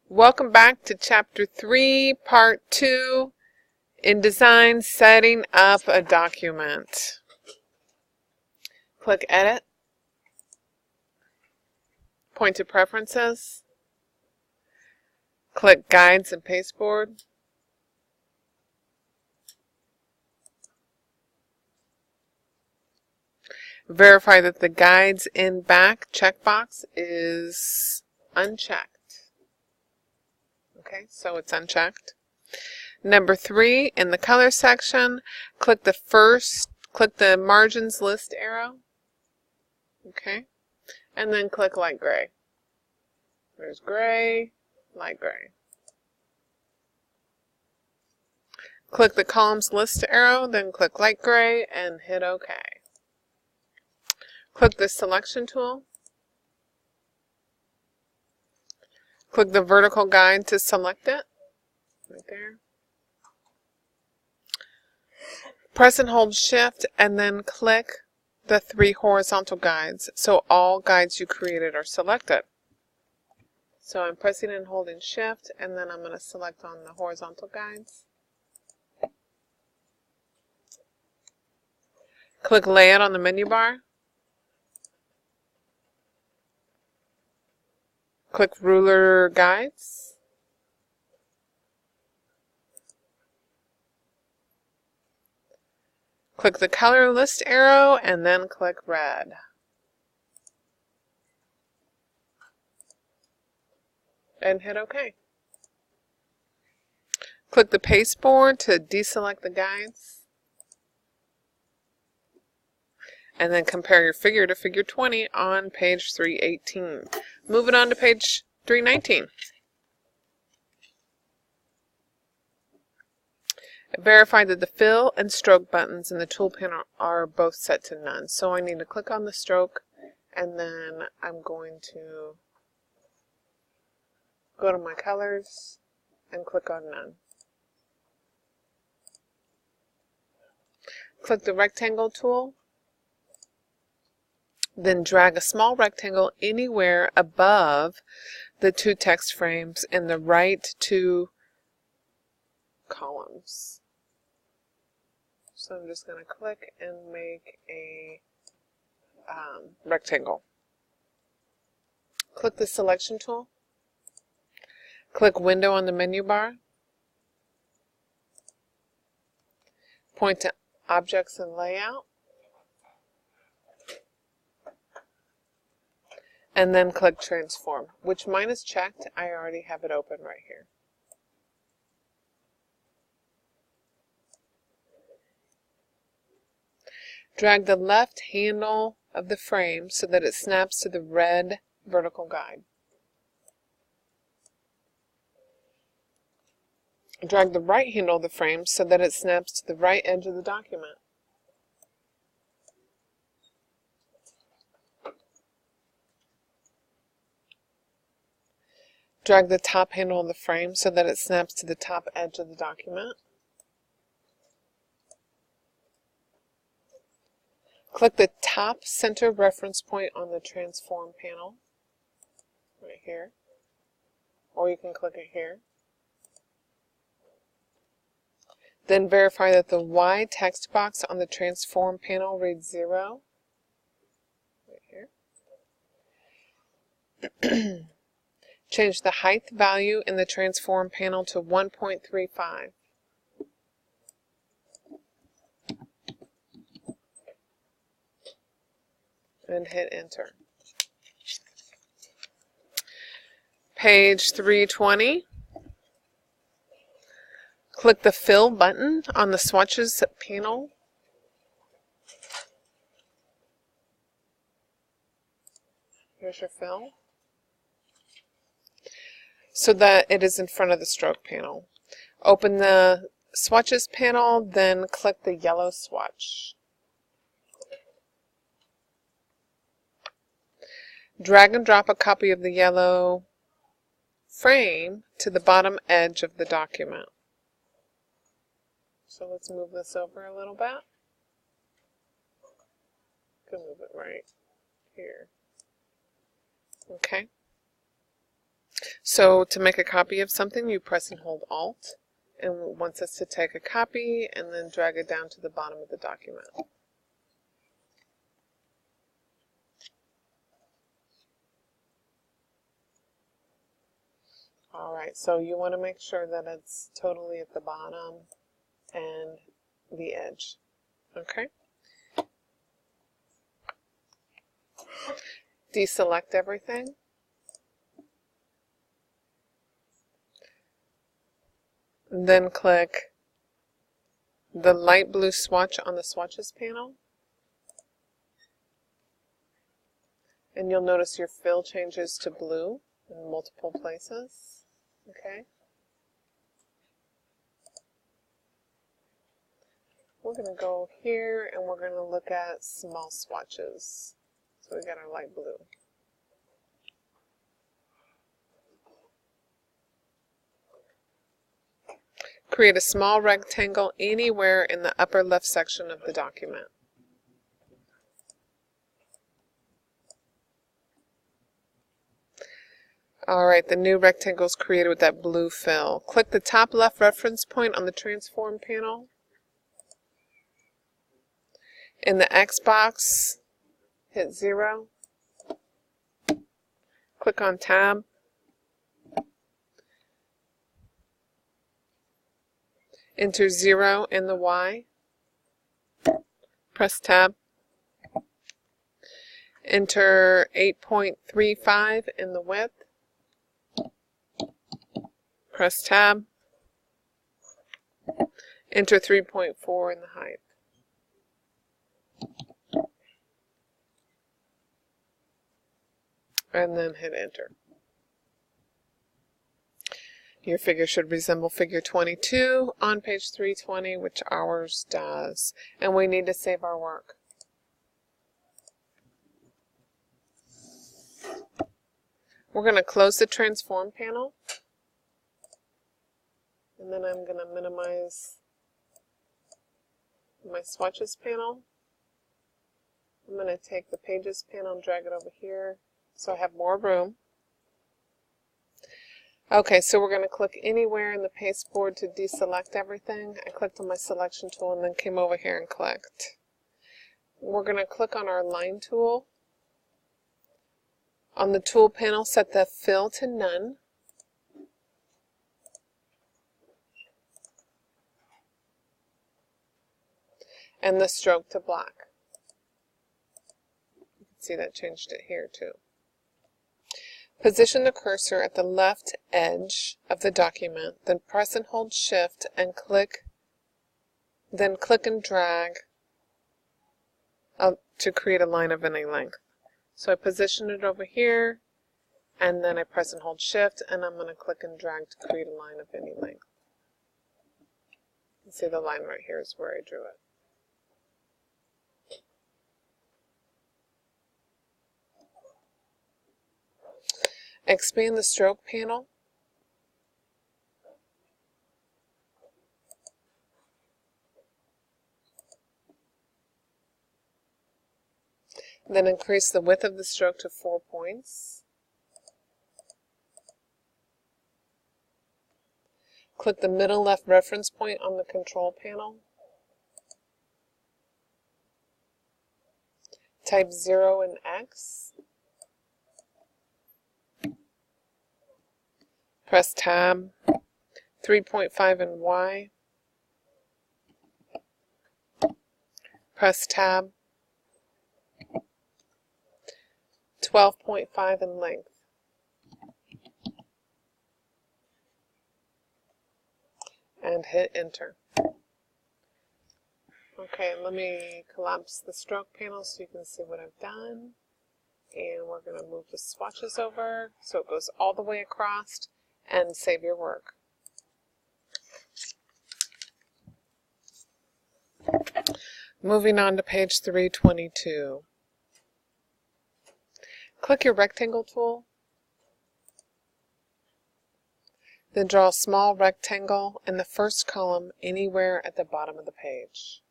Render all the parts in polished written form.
Welcome back to Chapter 3, Part 2, InDesign, Setting Up a Document. Click Edit, point to Preferences, click Guides and Pasteboard, verify that the Guides in Back checkbox is unchecked. Okay, so it's unchecked. Number 3, in the color section, click the margins list arrow. Okay, and then click light gray. There's gray, light gray. Click the columns list arrow, then click light gray and hit OK. Click the selection tool. Click the vertical guide to select it, right there. Press and hold Shift and then click the 3 horizontal guides so all guides you created are selected. So I'm pressing and holding Shift and then I'm going to select on the horizontal guides. Click Layout on the menu bar. Click Ruler Guides. Click the color list arrow and then click red. And hit OK. Click the pasteboard to deselect the guides. And then compare your figure to figure 20 on page 318. Move it on to page 319. Verify that the fill and stroke buttons in the tool panel are both set to none. So I need to click on the stroke and then I'm going to go to my colors and click on none. Click the rectangle tool. Then drag a small rectangle anywhere above the 2 text frames in the right 2 columns. So I'm just going to click and make a rectangle. Click the selection tool. Click Window on the menu bar. Point to Objects and Layout. And then click Transform, which mine is checked. I already have it open right here. Drag the left handle of the frame so that it snaps to the red vertical guide. Drag the right handle of the frame so that it snaps to the right edge of the document. Drag the top handle of the frame so that it snaps to the top edge of the document. Click the top center reference point on the transform panel, right here, or you can click it here. Then verify that the Y text box on the transform panel reads 0, right here. Change the height value in the transform panel to 1.35. And hit enter. Page 320. Click the fill button on the swatches panel. Here's your fill. So that it is in front of the stroke panel. Open the swatches panel, then click the yellow swatch. Drag and drop a copy of the yellow frame to the bottom edge of the document. So let's move this over a little bit. Can move it right here. Okay. So to make a copy of something, you press and hold Alt, and it wants us to take a copy and then drag it down to the bottom of the document. Alright, so you want to make sure that it's totally at the bottom and the edge. Okay? Deselect everything. Then click the light blue swatch on the swatches panel. And you'll notice your fill changes to blue in multiple places. Okay? We're going to go here and we're going to look at small swatches. So we got our light blue. Create a small rectangle anywhere in the upper left section of the document. Alright, the new rectangle is created with that blue fill. Click the top left reference point on the transform panel. In the X box, hit 0. Click on Tab. Enter 0 in the Y. Press Tab. Enter 8.35 in the width. Press Tab. Enter 3.4 in the height. And then hit Enter. Your figure should resemble figure 22 on page 320, which ours does. And we need to save our work. We're going to close the transform panel. And then I'm going to minimize my swatches panel. I'm going to take the pages panel and drag it over here so I have more room. Okay, so we're going to click anywhere in the pasteboard to deselect everything. I clicked on my selection tool and then came over here and clicked. We're going to click on our line tool. On the tool panel, set the fill to none. And the stroke to black. You can see that changed it here too. Position the cursor at the left edge of the document, then press and hold Shift and then click and drag to create a line of any length. So I position it over here, and then I press and hold Shift, and I'm going to click and drag to create a line of any length. You can see the line right here is where I drew it. Expand the stroke panel. Then increase the width of the stroke to 4 points. Click the middle left reference point on the control panel. Type 0 in X. Press Tab. 3.5 in Y. Press Tab. 12.5 in length. And hit Enter. Okay, let me collapse the stroke panel so you can see what I've done. And we're going to move the swatches over so it goes all the way across and save your work. Moving on to page 322. Click your rectangle tool. Then draw a small rectangle in the first column anywhere at the bottom of the page.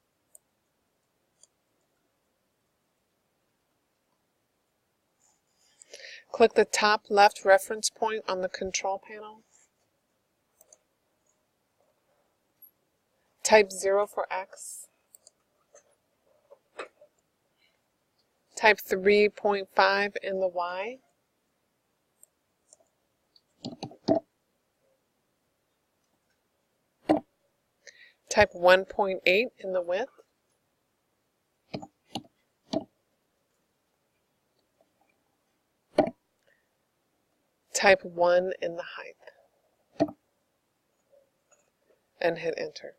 Click the top left reference point on the control panel. Type 0 for X. Type 3.5 in the Y. Type 1.8 in the width. Type 1 in the height. And hit enter.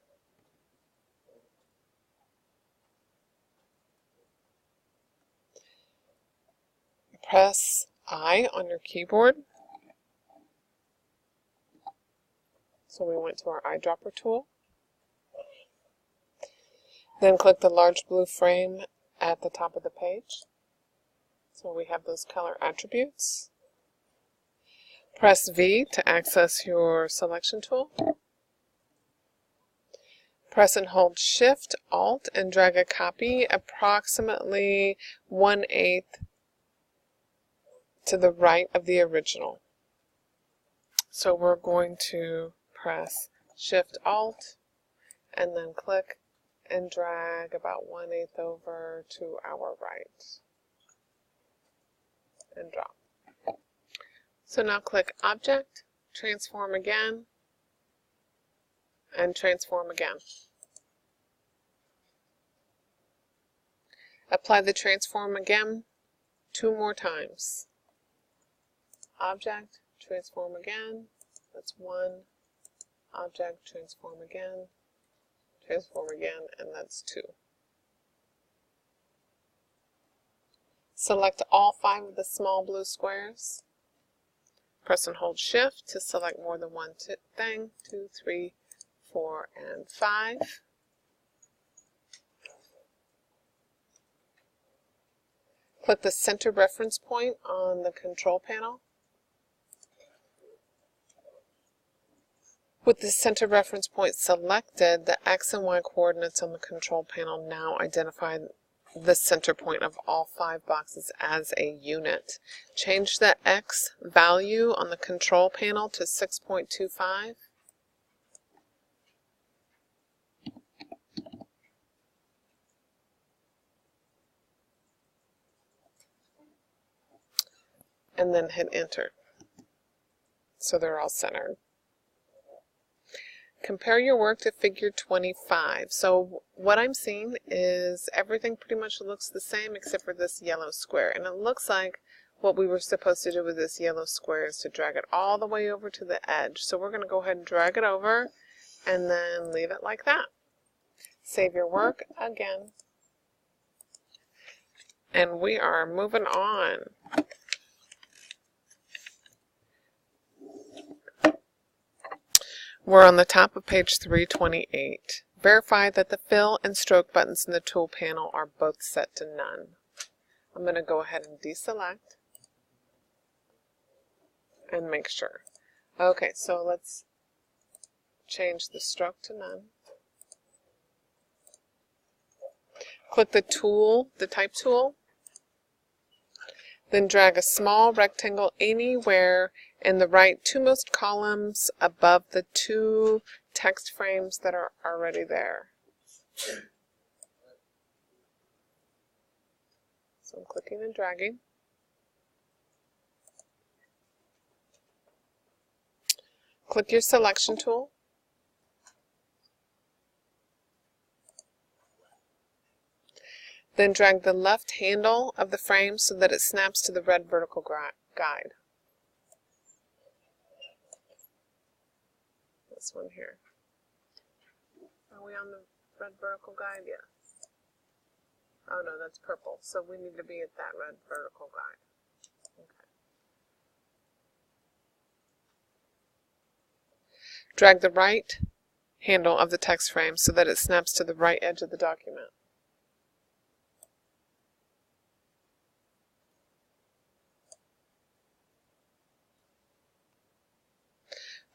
Press I on your keyboard. So we went to our eyedropper tool. Then click the large blue frame at the top of the page. So we have those color attributes. Press V to access your selection tool. Press and hold Shift, Alt, and drag a copy approximately 1/8 to the right of the original. So we're going to press Shift, Alt, and then click and drag about 1/8 over to our right. And drop. So now click Object, Transform again, and Transform again. Apply the Transform again 2 more times. Object, Transform again, that's 1. Object, Transform again, and that's 2. Select all 5 of the small blue squares. Press and hold Shift to select more than one thing. 2, 3, 4, and 5. Click the center reference point on the control panel. With the center reference point selected, the X and Y coordinates on the control panel now identify the center point of all 5 boxes as a unit. Change the X value on the control panel to 6.25. And then hit enter. So they're all centered. Compare your work to figure 25. So what I'm seeing is everything pretty much looks the same except for this yellow square. And it looks like what we were supposed to do with this yellow square is to drag it all the way over to the edge. So we're going to go ahead and drag it over and then leave it like that. Save your work again. And we are moving on. We're on the top of page 328. Verify that the fill and stroke buttons in the tool panel are both set to none. I'm going to go ahead and deselect and make sure. Okay, so let's change the stroke to none. Click the tool, the type tool, then drag a small rectangle anywhere in the right 2most columns above the 2 text frames that are already there. So I'm clicking and dragging. Click your selection tool. Then drag the left handle of the frame so that it snaps to the red vertical guide. This one here. Are we on the red vertical guide? Yeah. Oh no, that's purple. So we need to be at that red vertical guide. Okay. Drag the right handle of the text frame so that it snaps to the right edge of the document.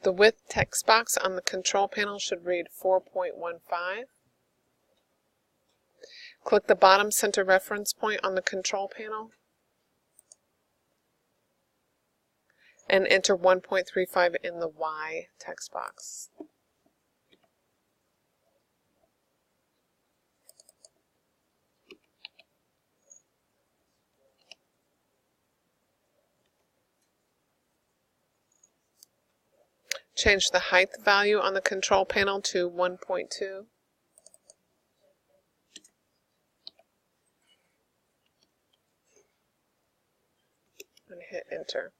The width text box on the control panel should read 4.15. Click the bottom center reference point on the control panel. and enter 1.35 in the Y text box. Change the height value on the control panel to 1.2. And hit enter.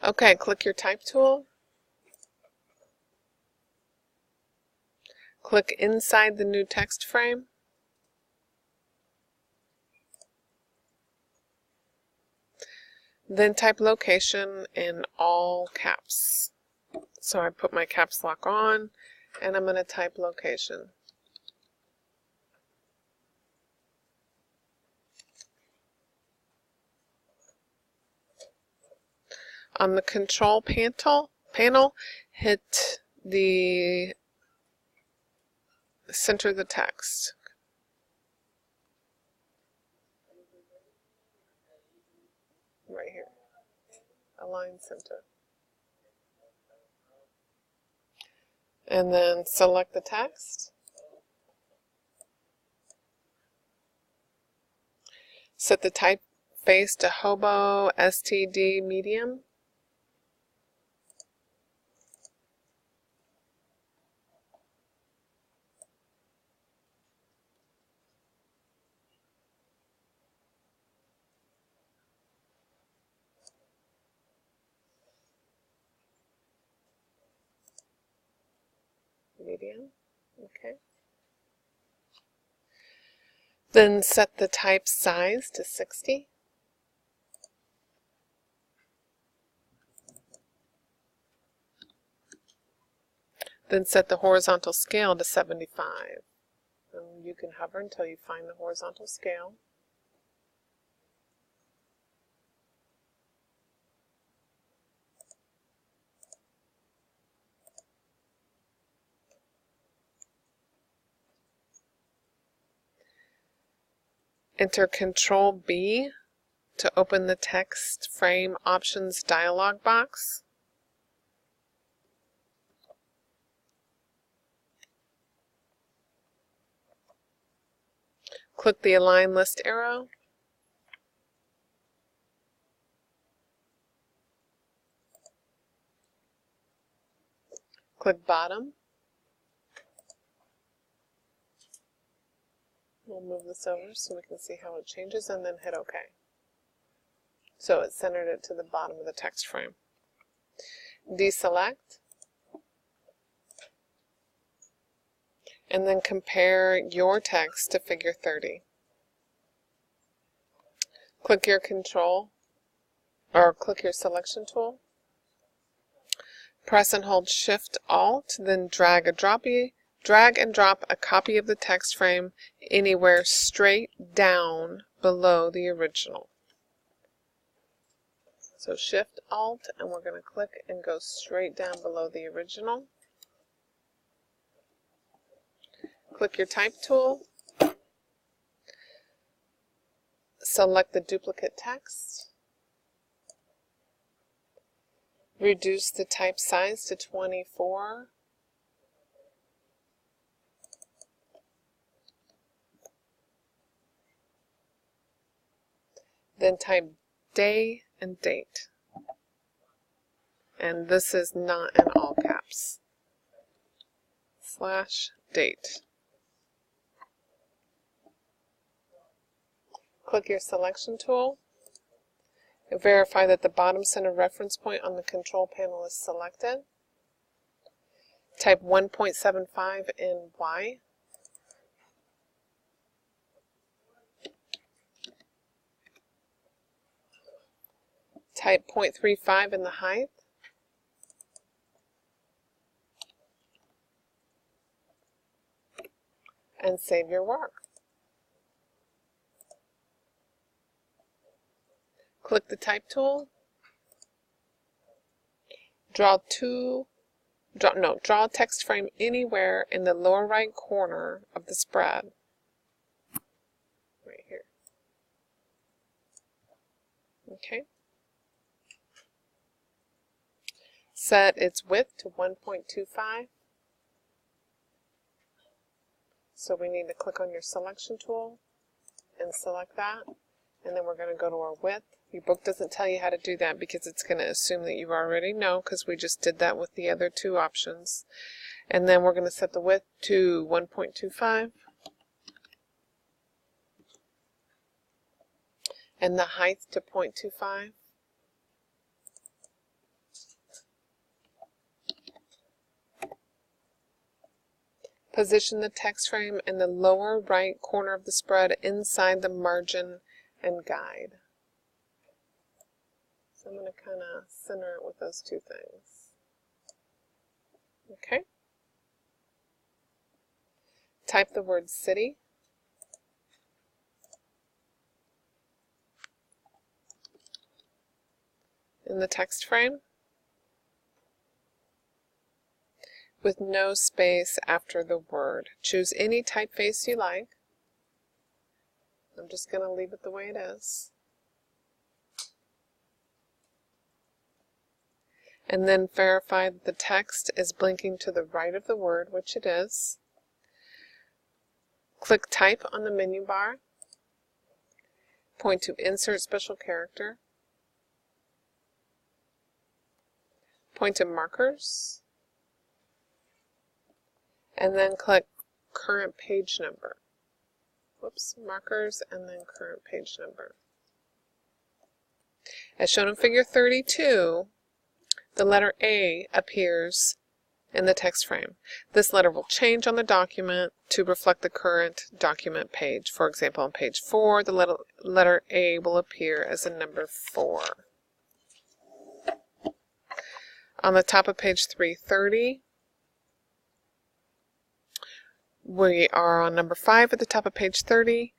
Okay, click your type tool. Click inside the new text frame. Then type location in all caps. So I put my caps lock on and I'm going to type location. On the control panel, hit the center of the text. Right here. Align center. And then select the text. Set the typeface to Hobo STD medium. Medium. Okay. Then set the type size to 60. Then set the horizontal scale to 75. And you can hover until you find the horizontal scale. Enter Control B to open the text frame options dialog box. Click the Align List arrow. Click Bottom. We'll move this over so we can see how it changes and then hit OK. So it centered it to the bottom of the text frame. Deselect. And then compare your text to figure 30. Click your click your selection tool. Press and hold Shift Alt, then drag and drop a copy of the text frame anywhere straight down below the original. So Shift Alt, and we're going to click and go straight down below the original. Click your type tool. Select the duplicate text. Reduce the type size to 24. Then type day and date. And this is not in all caps. /date. Click your selection tool. Verify that the bottom center reference point on the control panel is selected. Type 1.75 in Y. Type 0.35 in the height. And save your work. Click the type tool. Draw a text frame anywhere in the lower right corner of the spread. Right here. Okay. set its width to 1.25. So we need to click on your selection tool and select that. And then we're going to go to our width. Your book doesn't tell you how to do that because it's going to assume that you already know, because we just did that with the other two options. And then we're going to set the width to 1.25 and the height to 0.25. Position the text frame in the lower right corner of the spread inside the margin and guide. So I'm going to kind of center it with those two things. Okay. Type the word city. In the text frame with no space after the word. Choose any typeface you like. I'm just going to leave it the way it is. And then verify that the text is blinking to the right of the word, which it is. Click Type on the menu bar. Point to Insert Special Character. Point to Markers. And then click Current Page Number. Whoops, Markers and then Current Page Number. As shown in Figure 32, the letter A appears in the text frame. This letter will change on the document to reflect the current document page. For example, on page 4, the letter A will appear as a number 4. On the top of page 330, we are on number 5 at the top of page 30,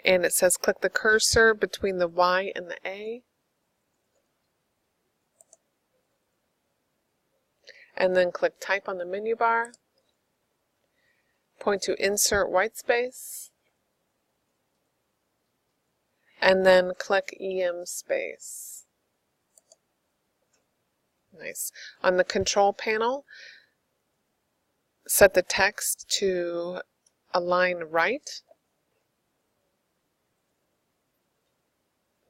and it says click the cursor between the Y and the A. And then click Type on the menu bar. Point to Insert Whitespace. And then click EM Space. Nice. On the control panel, set the text to align right.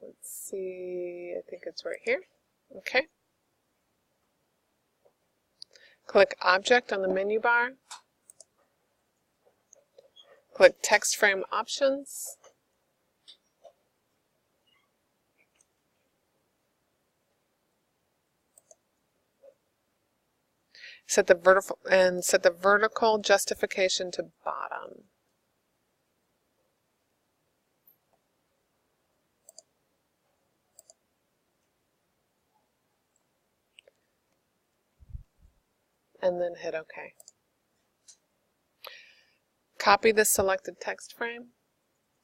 Let's see, I think it's right here. Okay. Click Object on the menu bar. Click Text Frame Options. Set the vertical justification to bottom. And then hit OK. Copy the selected text frame.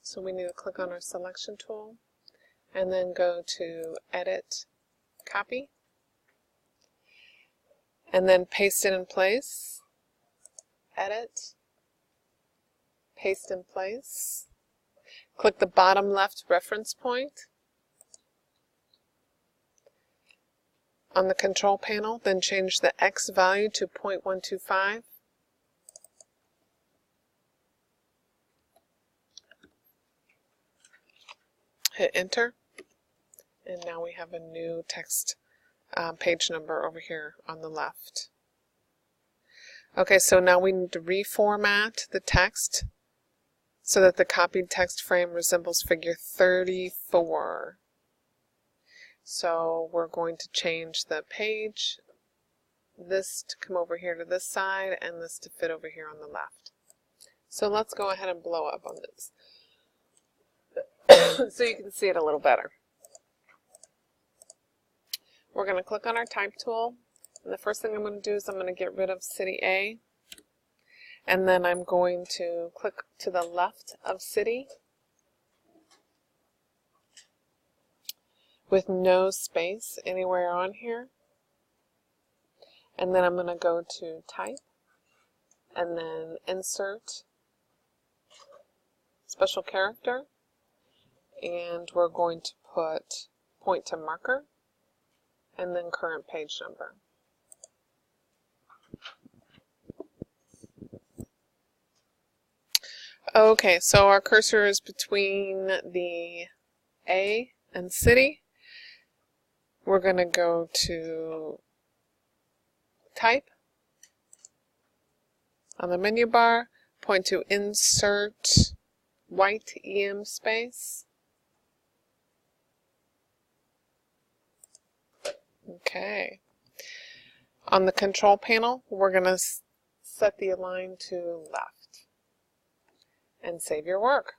So we need to click on our selection tool and then go to Edit, Copy, and then paste it in place. Edit, paste in place. Click the bottom left reference point on the control panel, then change the X value to 0.125. Hit Enter, and now we have a new text page number over here on the left. Okay, so now we need to reformat the text so that the copied text frame resembles Figure 34. So we're going to change the page, this to come over here to this side, and this to fit over here on the left. So let's go ahead and blow up on this so you can see it a little better. We're going to click on our Type tool, and the first thing I'm going to do is I'm going to get rid of City A, and then I'm going to click to the left of City with no space anywhere on here, and then I'm going to go to Type and then Insert Special Character, and we're going to put Point to Marker and then Current Page Number. Okay, so our cursor is between the A and city. We're going to go to Type on the menu bar, point to Insert White EM Space. Okay. On the control panel, we're going to set the align to left and save your work.